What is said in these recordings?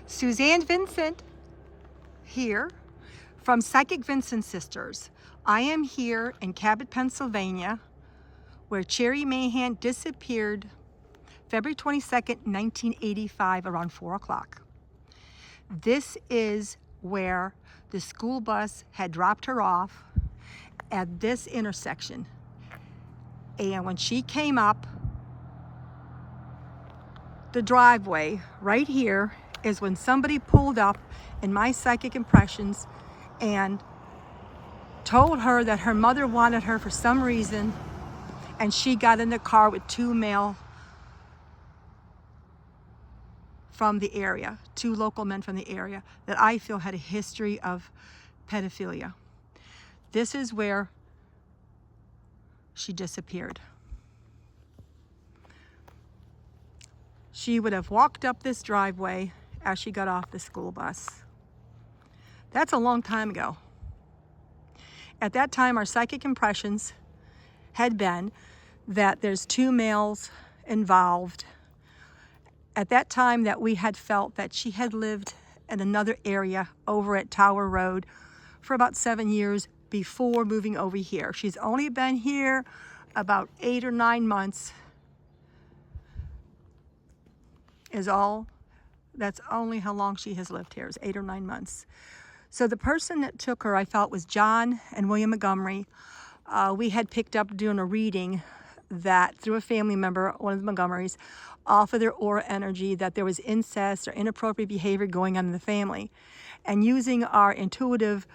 Suzanne Vincent here from Psychic Vincent Sisters. I am here in Cabot, Pennsylvania, where Cherri Mahan disappeared February 22nd, 1985, around 4 o'clock. This is where the school bus had dropped her off at this intersection. And when she came up the driveway right here is when somebody pulled up in my psychic impressions and told her that her mother wanted her for some reason, and she got in the car with two male from the area, two local men from the area that I feel had a history of pedophilia. This is where she disappeared. She would have walked up this driveway as she got off the school bus. That's a long time ago. At that time, our psychic impressions had been that there's two males involved. At that time that we had felt that she had lived in another area over at Tower Road for about 7 years before moving over here. She's only been here about 8 or 9 months that's only how long she has lived here, is 8 or 9 months. So the person that took her, I felt, was John and William Montgomery. We had picked up doing a reading that through a family member, one of the Montgomerys, off of their aura energy, that there was incest or inappropriate behavior going on in the family. And using our intuitive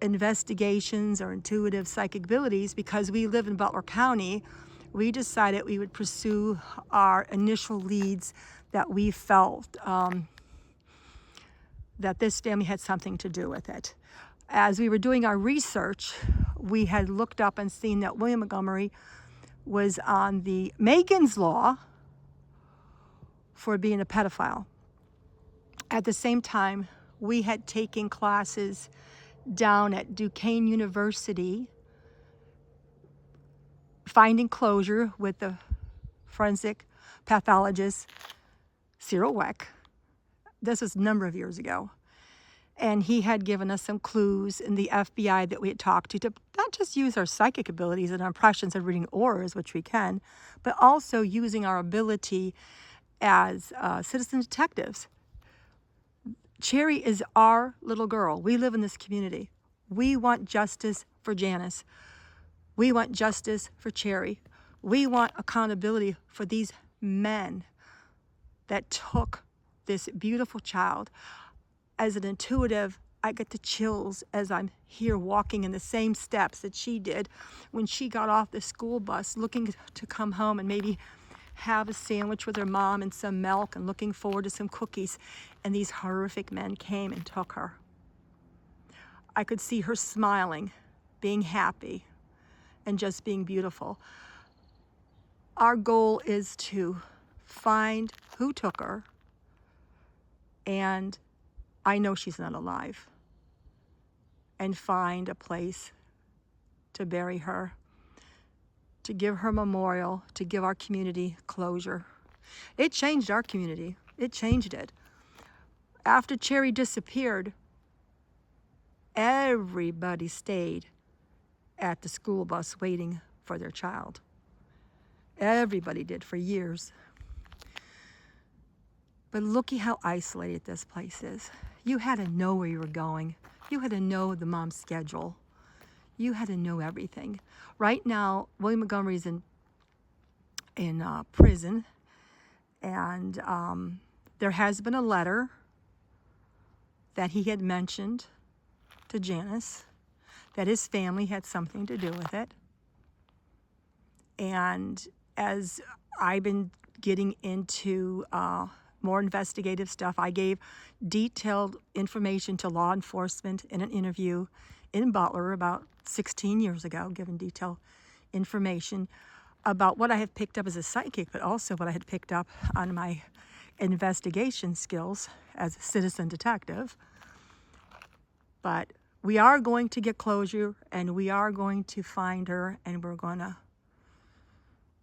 investigations or intuitive psychic abilities, because we live in Butler County, we decided we would pursue our initial leads that we felt that this family had something to do with it. As we were doing our research, we had looked up and seen that William Montgomery was on the Megan's Law for being a pedophile. At the same time, we had taken classes down at Duquesne University, finding closure with the forensic pathologist Cyril Weck. This was a number of years ago. And he had given us some clues in the FBI that we had talked to not just use our psychic abilities and our impressions of reading auras, which we can, but also using our ability as citizen detectives. Cherri is our little girl. We live in this community. We want justice for Janice. We want justice for Cherri. We want accountability for these men that took this beautiful child. As an intuitive, I get the chills as I'm here walking in the same steps that she did when she got off the school bus looking to come home and maybe have a sandwich with her mom and some milk and looking forward to some cookies. And these horrific men came and took her. I could see her smiling, being happy, and just being beautiful. Our goal is to find who took her, and I know she's not alive, and find a place to bury her, to give her memorial, to give our community closure. It changed our community. It changed it. After Cherri disappeared, everybody stayed at the school bus waiting for their child. Everybody did for years. But looky how isolated this place is. You had to know where you were going. You had to know the mom's schedule. You had to know everything. Right now, William Montgomery's in prison, and there has been a letter that he had mentioned to Janice that his family had something to do with it. And as I've been getting into more investigative stuff, I gave detailed information to law enforcement in an interview in Butler about 16 years ago, giving detailed information about what I had picked up as a psychic, but also what I had picked up on my investigation skills as a citizen detective. But we are going to get closure, and we are going to find her, and we're going to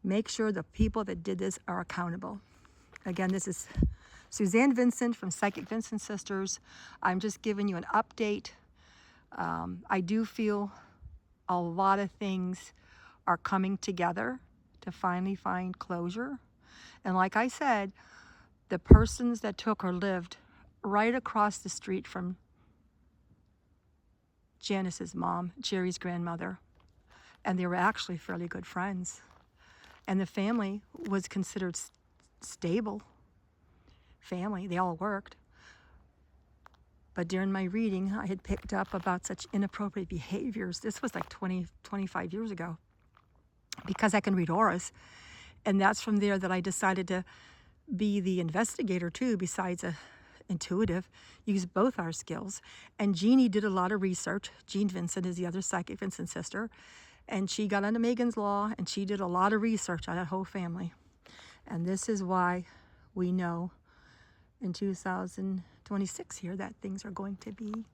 make sure the people that did this are accountable. Again, this is Suzanne Vincent from Psychic Vincent Sisters. I'm just giving you an update. I do feel a lot of things are coming together to finally find closure. And like I said, the persons that took her lived right across the street from Janice's mom, Cherrie's grandmother. And they were actually fairly good friends. And the family was considered stable family. They all worked. But during my reading, I had picked up about such inappropriate behaviors. This was like 20, 25 years ago, because I can read auras. And that's from there that I decided to be the investigator too, besides a intuitive, use both our skills. And Jeannie did a lot of research. Jean Vincent is the other Psychic Vincent sister. And she got into Megan's Law, and she did a lot of research on that whole family. And this is why we know in 2026 here that things are going to be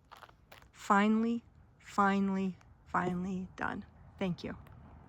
finally done. Thank you.